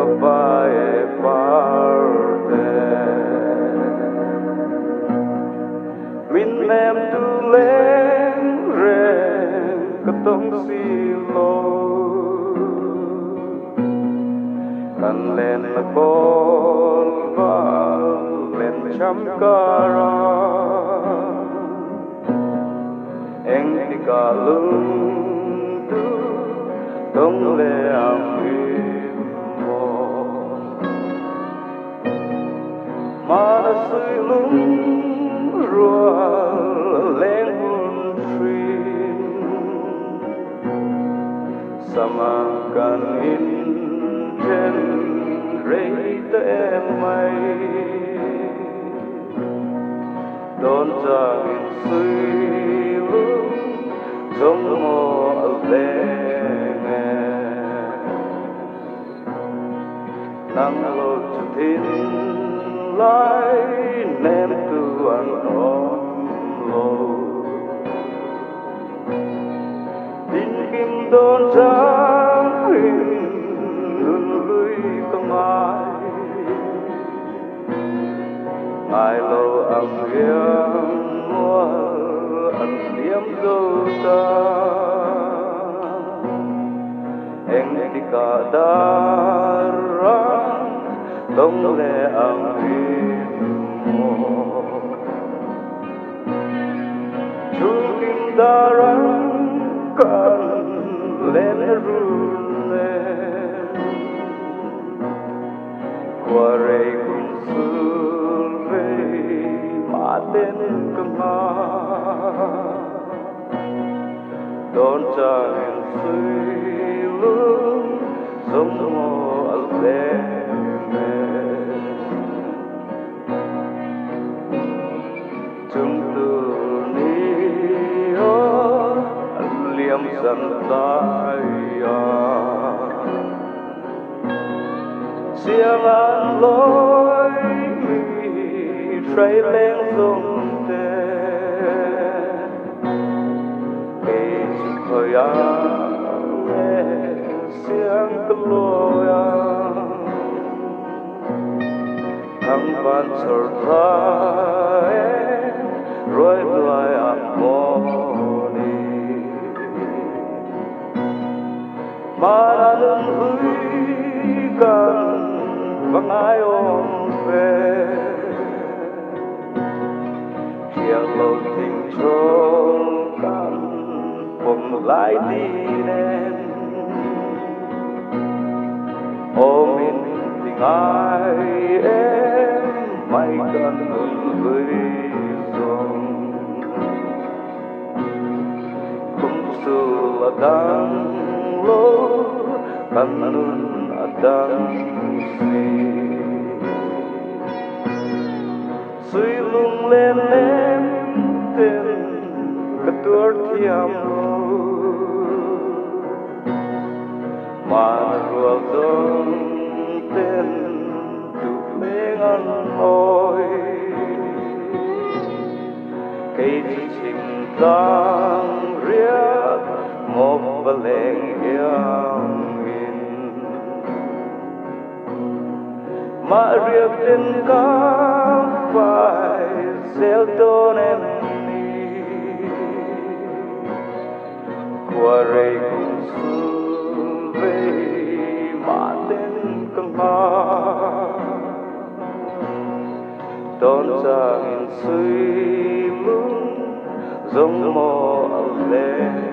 capae parte min em tu lên rèn cái tông xì lô cần lên là con và lên chăm cara anh đi cả lưng tu tông lệ am mô mà suy lung rùa lên buồn phim sama kan in trên rây tới mây đón ra in suy lung trong mơ lên nắng lột thiên lại nên tu ăn ôm lô tin kim đón ra luôn lưới con ai lâu âm hiếm mua ăn liếm dâu ta anh đi cả đà răng tông lệ âm hiếm mô chú kim đà răng cần lên run lên qua rây cùng xuân về mà tên cầm ha đón cha hình suy lung giống mô ẩn lệ chúng tu ni ho liêm dần tay xiang an lối say lên sông tê khi thời gian nghe xiang cất lối thăng van sầu thái rồi lại ăn mô ni mà đã vui cần vắng ai ôm về chiang lâu tình trốn cần cùng lại đi đến ôm in tình ai em mãi cần với dòng cũng sự là đang lô cần nun đang suy lung lên em tên cái tuổi thiam mà ruột dông tên tụt lên ăn ôi cây chim tang riết một bờ leng hiang mà riêng trên các vai xéo tôn em đi qua rây cùng xuân về mà tên cầm hoa đón ra nghìn suy lung giống mơ lên